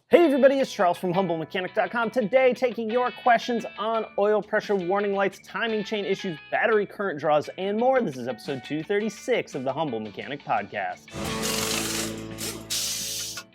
Hey everybody, it's Charles from HumbleMechanic.com. Today, taking your questions on oil pressure warning lights, timing chain issues, battery current draws, and more. This is episode 236 of the Humble Mechanic Podcast.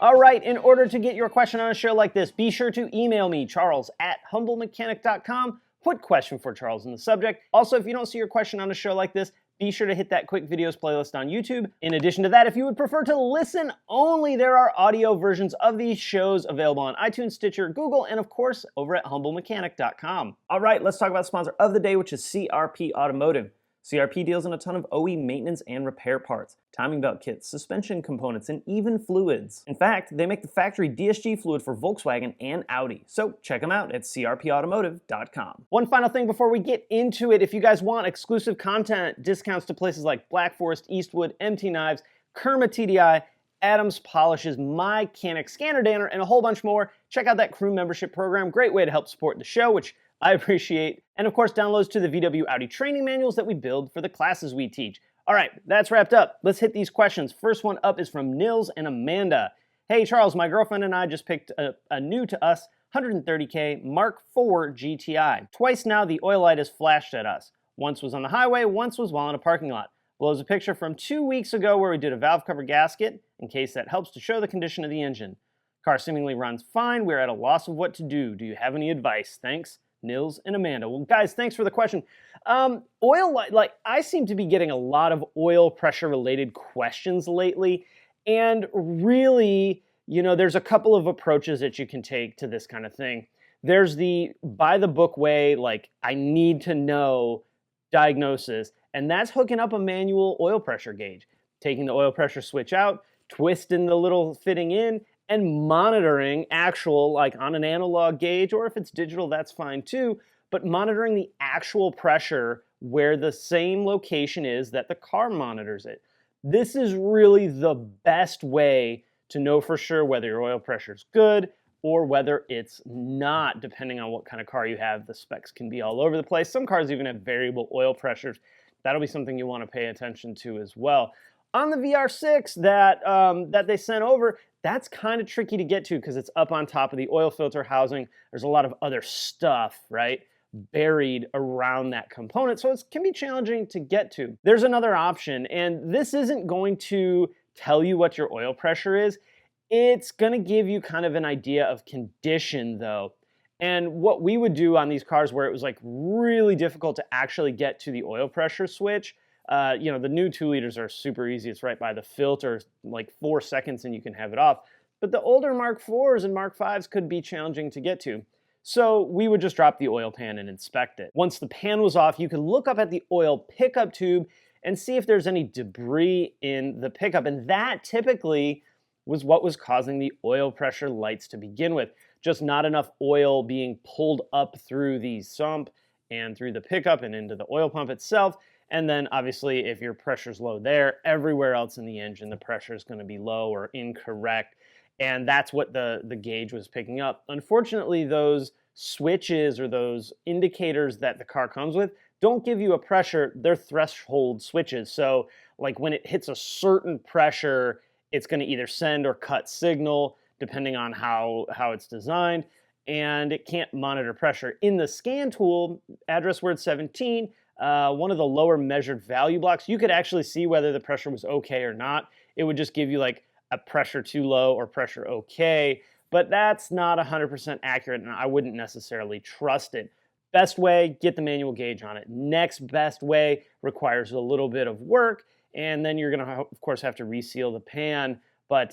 All right, in order to get your question on a show like this, be sure to email me, charles@HumbleMechanic.com. Put question for Charles in the subject. Also, if you don't see your question on a show like this, be sure to hit that quick videos playlist on YouTube. In addition to that, if you would prefer to listen only, there are audio versions of these shows available on iTunes, Stitcher, Google, and of course, over at HumbleMechanic.com. All right, let's talk about the sponsor of the day, which is CRP Automotive. CRP deals in a ton of OE maintenance and repair parts, timing belt kits, suspension components, and even fluids. In fact, they make the factory DSG fluid for Volkswagen and Audi. So check them out at crpautomotive.com. One final thing before we get into it, if you guys want exclusive content, discounts to places like Black Forest, Eastwood, MT Knives, Kerma TDI, Adams Polishes, MyCanic, Scanner Danner, and a whole bunch more, check out that Crew membership program. Great way to help support the show, which I appreciate. And of course, downloads to the VW Audi training manuals that we build for the classes we teach. All right, that's wrapped up. Let's hit these questions. First one up is from Nils and Amanda. Hey Charles, my girlfriend and I just picked a new to us 130K Mark IV GTI. Twice now the oil light has flashed at us. Once was on the highway, once was while in a parking lot. Blows a picture from 2 weeks ago where we did a valve cover gasket, in case that helps to show the condition of the engine. Car seemingly runs fine. We're at a loss of what to do. Do you have any advice? Thanks, Nils and Amanda. Well, guys, thanks for the question. Oil light, I seem to be getting a lot of oil pressure related questions lately. And really, there's a couple of approaches that you can take to this kind of thing. There's the by the book way, I need to know diagnosis. And that's hooking up a manual oil pressure gauge, taking the oil pressure switch out, twisting the little fitting in, and monitoring actual, on an analog gauge, or if it's digital, that's fine too, but monitoring the actual pressure where the same location is that the car monitors it. This is really the best way to know for sure whether your oil pressure is good or whether it's not, depending on what kind of car you have. The specs can be all over the place. Some cars even have variable oil pressures. That'll be something you want to pay attention to as well. On the VR6 that they sent over, that's kind of tricky to get to because it's up on top of the oil filter housing. There's a lot of other stuff, right, buried around that component, so it can be challenging to get to. There's another option, and this isn't going to tell you what your oil pressure is. It's going to give you kind of an idea of condition, though. And what we would do on these cars where it was really difficult to actually get to the oil pressure switch, the new 2 liters are super easy. It's right by the filter, 4 seconds and you can have it off. But the older Mark IVs and Mark Vs could be challenging to get to. So we would just drop the oil pan and inspect it. Once the pan was off, you could look up at the oil pickup tube and see if there's any debris in the pickup. And that typically was what was causing the oil pressure lights to begin with. Just not enough oil being pulled up through the sump and through the pickup and into the oil pump itself. And then obviously if your pressure's low there, everywhere else in the engine, the pressure is going to be low or incorrect. And that's what the gauge was picking up. Unfortunately, those switches or those indicators that the car comes with don't give you a pressure. They're threshold switches. So when it hits a certain pressure, it's going to either send or cut signal depending on how it's designed. And it can't monitor pressure. In the scan tool, address word 17, one of the lower measured value blocks, you could actually see whether the pressure was okay or not. It would just give you a pressure too low or pressure okay, but that's not 100% accurate and I wouldn't necessarily trust it. Best way, get the manual gauge on it. Next best way requires a little bit of work, and then you're gonna of course have to reseal the pan, but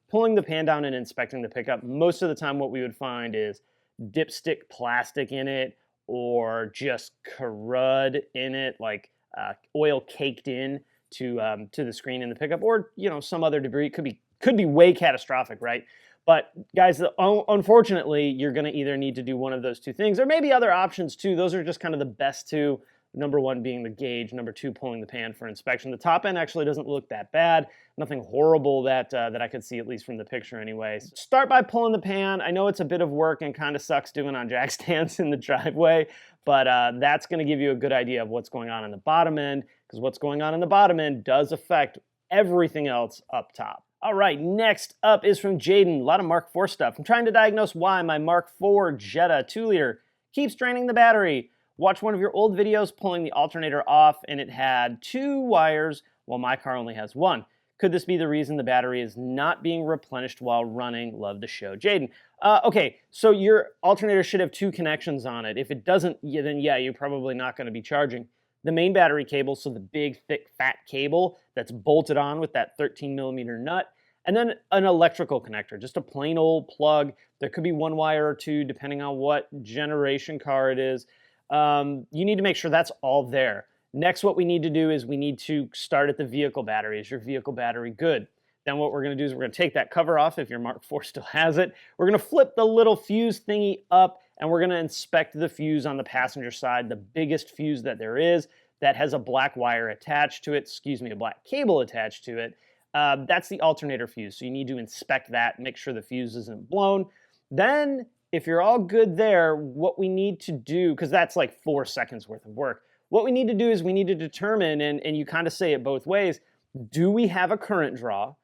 pulling the pan down and inspecting the pickup, most of the time what we would find is dipstick plastic in it, or just crud in it, oil caked in to the screen in the pickup, or some other debris. Could be way catastrophic, right? But guys, unfortunately, you're going to either need to do one of those two things. There may be other options too. Those are just kind of the best two. Number one being the gauge, number two pulling the pan for inspection. The top end actually doesn't look that bad. Nothing horrible that I could see, at least from the picture anyways. Start by pulling the pan. I know it's a bit of work and kind of sucks doing on jack stands in the driveway, but that's going to give you a good idea of what's going on in the bottom end, because what's going on in the bottom end does affect everything else up top. All right, next up is from Jaden. A lot of Mark IV stuff. I'm trying to diagnose why my Mark IV Jetta 2-liter keeps draining the battery. Watch one of your old videos pulling the alternator off, and it had 2 wires, while my car only has 1. Could this be the reason the battery is not being replenished while running? Love the show. Jaden. Okay, so your alternator should have 2 connections on it. If it doesn't, then yeah, you're probably not going to be charging. The main battery cable, so the big, thick, fat cable that's bolted on with that 13mm nut, and then an electrical connector, just a plain old plug. There could be 1 wire or 2, depending on what generation car it is. You need to make sure that's all there. Next, what we need to do is we need to start at the vehicle battery. Is your vehicle battery good? Then what we're going to do is we're going to take that cover off if your Mark IV still has it. We're going to flip the little fuse thingy up, and we're going to inspect the fuse on the passenger side, the biggest fuse that there is that has a black wire attached to it, a black cable attached to it. That's the alternator fuse, so you need to inspect that, make sure the fuse isn't blown. Then, if you're all good there, what we need to do, because that's like 4 seconds worth of work, what we need to do is we need to determine, and you kind of say it both ways, do we have a current draw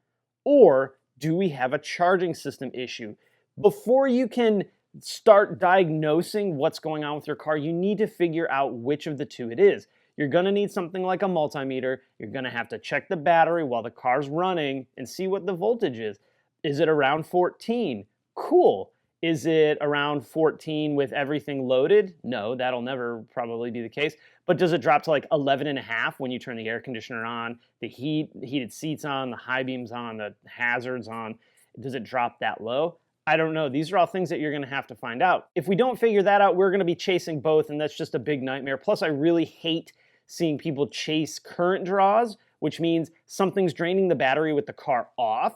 or do we have a charging system issue? Before you can start diagnosing what's going on with your car, you need to figure out which of the 2 it is. You're going to need something like a multimeter. You're going to have to check the battery while the car's running and see what the voltage is. Is it around 14? Cool. Is it around 14 with everything loaded? No, that'll never probably be the case. But does it drop to like 11.5 when you turn the air conditioner on, the heated seats on, the high beams on, the hazards on? Does it drop that low? I don't know. These are all things that you're going to have to find out. If we don't figure that out, we're going to be chasing both, and that's just a big nightmare. Plus, I really hate seeing people chase current draws, which means something's draining the battery with the car off,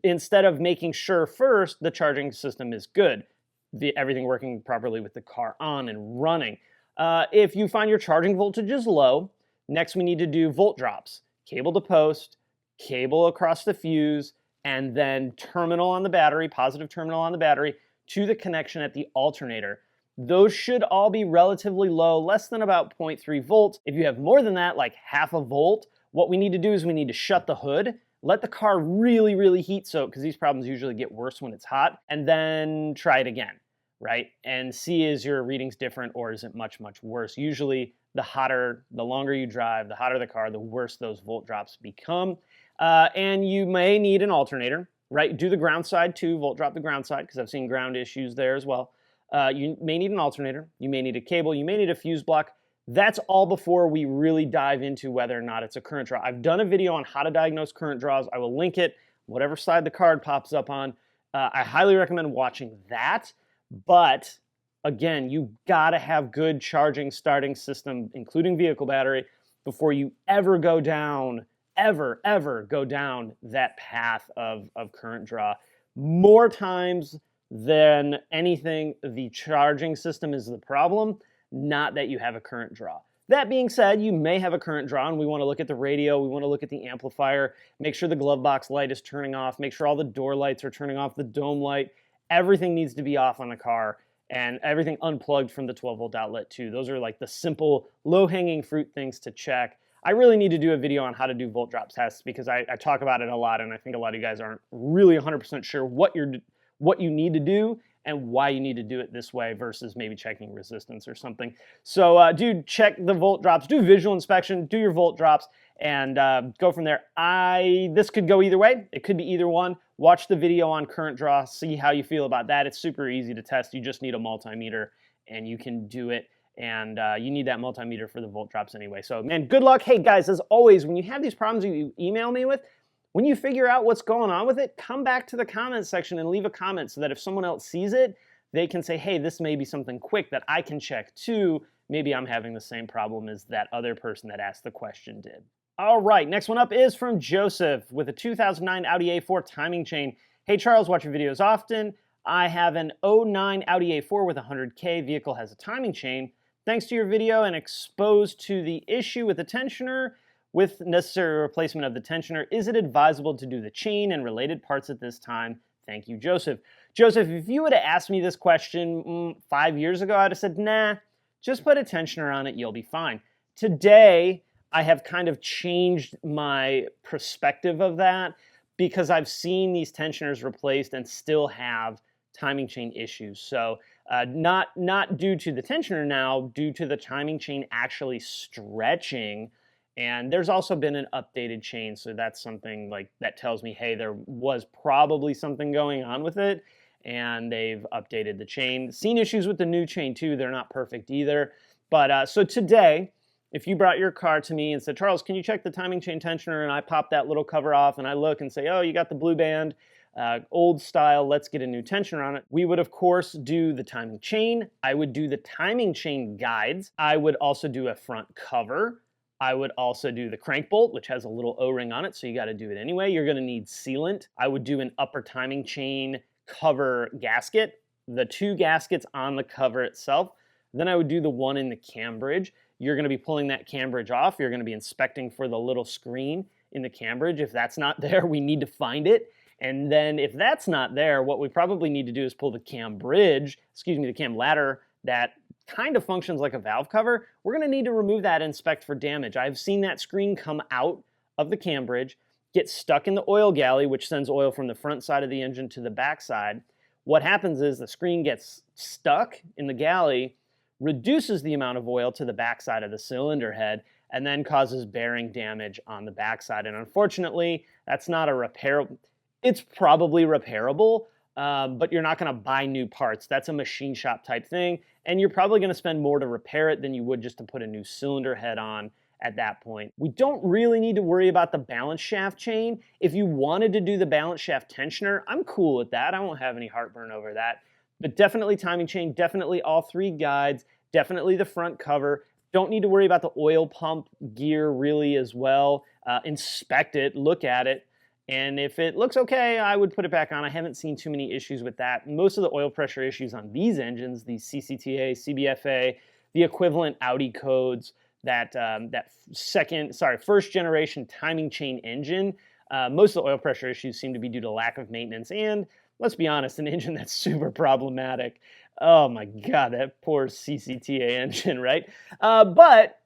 instead of making sure first the charging system is good, everything working properly with the car on and running. If you find your charging voltage is low, next we need to do volt drops. Cable to post, cable across the fuse, and then terminal on the battery, positive terminal on the battery, to the connection at the alternator. Those should all be relatively low, less than about 0.3 volts. If you have more than that, like half a volt, what we need to do is we need to shut the hood, let the car really, really heat soak, because these problems usually get worse when it's hot, and then try it again, right? And see, is your readings different or is it much, much worse? Usually the longer you drive, the hotter the car, the worse those volt drops become. And you may need an alternator, right? Do the ground side too, volt drop the ground side, because I've seen ground issues there as well. You may need an alternator, you may need a cable, you may need a fuse block. That's all before we really dive into whether or not it's a current draw. I've done a video on how to diagnose current draws. I will link it, whatever side the card pops up on. I highly recommend watching that. But again, you gotta have good charging starting system, including vehicle battery, before you ever go down, ever go down that path of current draw. More times than anything, the charging system is the problem, not that you have a current draw. That being said, you may have a current draw, and we want to look at the radio, we want to look at the amplifier, make sure the glove box light is turning off, make sure all the door lights are turning off, the dome light, everything needs to be off on the car, and everything unplugged from the 12-volt outlet too. Those are like the simple, low-hanging fruit things to check. I really need to do a video on how to do volt drop tests, because I talk about it a lot, and I think a lot of you guys aren't really 100% sure what you need to do and why you need to do it this way versus maybe checking resistance or something. So do check the volt drops, do visual inspection, do your volt drops, and go from there. This could go either way. It could be either one. Watch the video on current draw, see how you feel about that. It's super easy to test. You just need a multimeter and you can do it. And you need that multimeter for the volt drops anyway. So man, good luck. Hey guys, as always, when you have these problems you email me with, when you figure out what's going on with it, come back to the comments section and leave a comment so that if someone else sees it, they can say, hey, this may be something quick that I can check too. Maybe I'm having the same problem as that other person that asked the question did. All right, next one up is from Joseph with a 2009 Audi A4 timing chain. Hey Charles, watch your videos often. I have an 09 Audi A4 with 100K. Vehicle has a timing chain. Thanks to your video and exposed to the issue with the tensioner, with necessary replacement of the tensioner, is it advisable to do the chain and related parts at this time? Thank you, Joseph. Joseph, if you would have asked me this question 5 years ago, I'd have said, nah, just put a tensioner on it, you'll be fine. Today, I have kind of changed my perspective of that. because I've seen these tensioners replaced and still have timing chain issues. So not due to the tensioner now, due to the timing chain actually stretching. And there's also been an updated chain, so that's something like that tells me, hey, there was probably something going on with it, and they've updated the chain. Seen issues with the new chain too. They're not perfect either. But so today, if you brought your car to me and said, Charles, can you check the timing chain tensioner? And I pop that little cover off and I look and say, oh, you got the blue band, old style, let's get a new tensioner on it. We would, of course, do the timing chain. I would do the timing chain guides. I would also do a front cover. I would also do the crank bolt, which has a little O-ring on it, so you got to do it anyway. You're going to need sealant. I would do an upper timing chain cover gasket, the 2 gaskets on the cover itself. Then I would do the one in the cam bridge. You're going to be pulling that cam bridge off. You're going to be inspecting for the little screen in the cam bridge. If that's not there, we need to find it. And then if that's not there, what we probably need to do is pull the cam bridge, the cam ladder that kind of functions like a valve cover. We're going to need to remove that and inspect for damage. I've seen that screen come out of the cam bridge, get stuck in the oil galley, which sends oil from the front side of the engine to the back side. What happens is the screen gets stuck in the galley, reduces the amount of oil to the backside of the cylinder head, and then causes bearing damage on the backside. And unfortunately, that's not a repairable. It's probably repairable, but you're not going to buy new parts. That's a machine shop type thing, and you're probably going to spend more to repair it than you would just to put a new cylinder head on at that point. We don't really need to worry about the balance shaft chain. If you wanted to do the balance shaft tensioner, I'm cool with that. I won't have any heartburn over that. But definitely timing chain, definitely all 3 guides, definitely the front cover. Don't need to worry about the oil pump gear really as well. Inspect it, look at it, and if it looks okay, I would put it back on. I haven't seen too many issues with that. Most of the oil pressure issues on these engines, these CCTA, CBFA, the equivalent Audi codes, that first generation timing chain engine, most of the oil pressure issues seem to be due to lack of maintenance and, let's be honest, an engine that's super problematic. Oh my God, that poor CCTA engine, right? But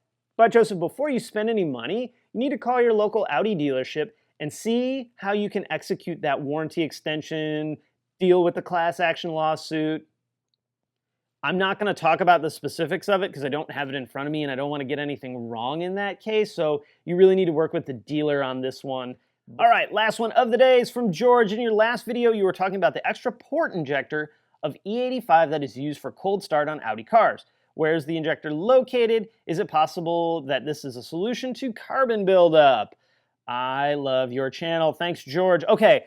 Joseph, before you spend any money, you need to call your local Audi dealership and see how you can execute that warranty extension, deal with the class action lawsuit. I'm not going to talk about the specifics of it because I don't have it in front of me and I don't want to get anything wrong in that case. So you really need to work with the dealer on this one. All right, last one of the day is from George. In your last video, you were talking about the extra port injector of E85 that is used for cold start on Audi cars. Where is the injector located? Is it possible that this is a solution to carbon buildup? I love your channel. Thanks, George. Okay,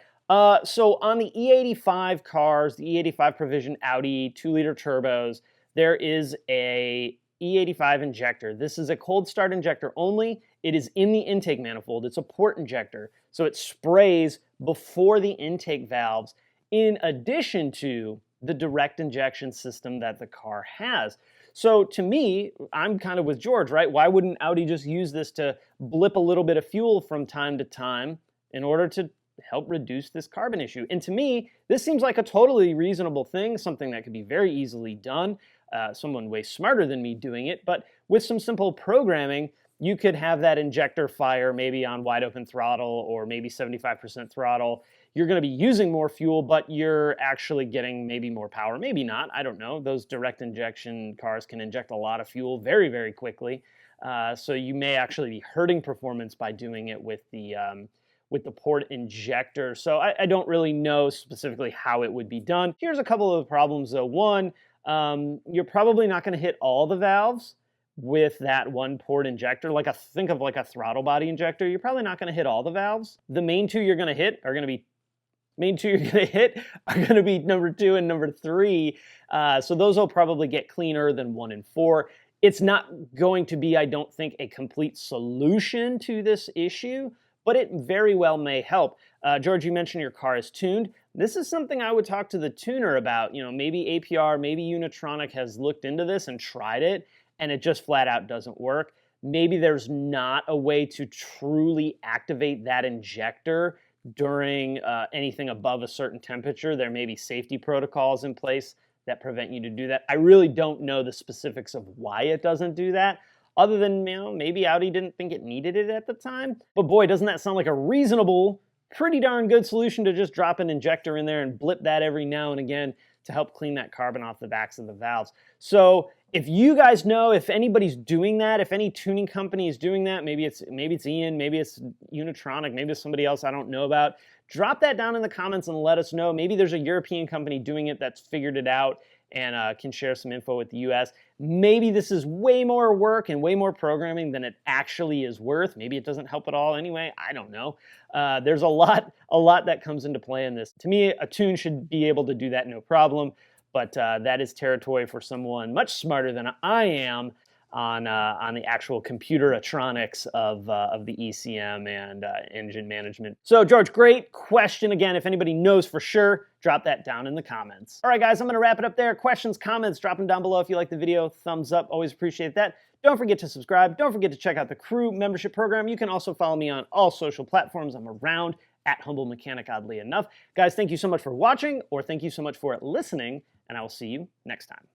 so on the E85 cars, the E85 Provision Audi 2-liter turbos, there is a E85 injector. This is a cold start injector only. It is in the intake manifold. It's a port injector. So it sprays before the intake valves in addition to the direct injection system that the car has. So to me, I'm kind of with George, right? Why wouldn't Audi just use this to blip a little bit of fuel from time to time in order to help reduce this carbon issue? And to me, this seems like a totally reasonable thing, something that could be very easily done. Someone way smarter than me doing it, but with some simple programming, you could have that injector fire maybe on wide open throttle or maybe 75% throttle. You're going to be using more fuel, but you're actually getting maybe more power. Maybe not. I don't know. Those direct injection cars can inject a lot of fuel very, very quickly. So you may actually be hurting performance by doing it with the port injector. So I don't really know specifically how it would be done. Here's a couple of problems though. One, you're probably not going to hit all the valves with that one port injector. Think of like a throttle body injector. You're probably not going to hit all the valves. The main two you're going to hit are going to be number 2 and number 3. So those will probably get cleaner than 1 and 4. It's not going to be, I don't think, a complete solution to this issue, but it very well may help. George, you mentioned your car is tuned. This is something I would talk to the tuner about. You know, maybe APR, maybe Unitronic has looked into this and tried it, and it just flat out doesn't work. Maybe there's not a way to truly activate that injector during anything above a certain temperature. There may be safety protocols in place that prevent you to do that. I really don't know the specifics of why it doesn't do that, other than, maybe Audi didn't think it needed it at the time. But boy, doesn't that sound like a reasonable pretty darn good solution to just drop an injector in there and blip that every now and again to help clean that carbon off the backs of the valves. So if you guys know, if anybody's doing that, if any tuning company is doing that, maybe it's Ian, maybe it's Unitronic, maybe it's somebody else I don't know about, drop that down in the comments and let us know. Maybe there's a European company doing it that's figured it out and can share some info with the US. Maybe this is way more work and way more programming than it actually is worth. Maybe it doesn't help at all anyway. I don't know. There's a lot that comes into play in this. To me, a tune should be able to do that no problem, but that is territory for someone much smarter than I am on the actual computer-atronics of the ECM and engine management. So George, great question. Again, if anybody knows for sure, drop that down in the comments. All right, guys, I'm gonna wrap it up there. Questions, comments, drop them down below if you like the video. Thumbs up, always appreciate that. Don't forget to subscribe. Don't forget to check out the Crew membership program. You can also follow me on all social platforms. I'm around at HumbleMechanic, oddly enough. Guys, thank you so much for watching, or thank you so much for listening, and I will see you next time.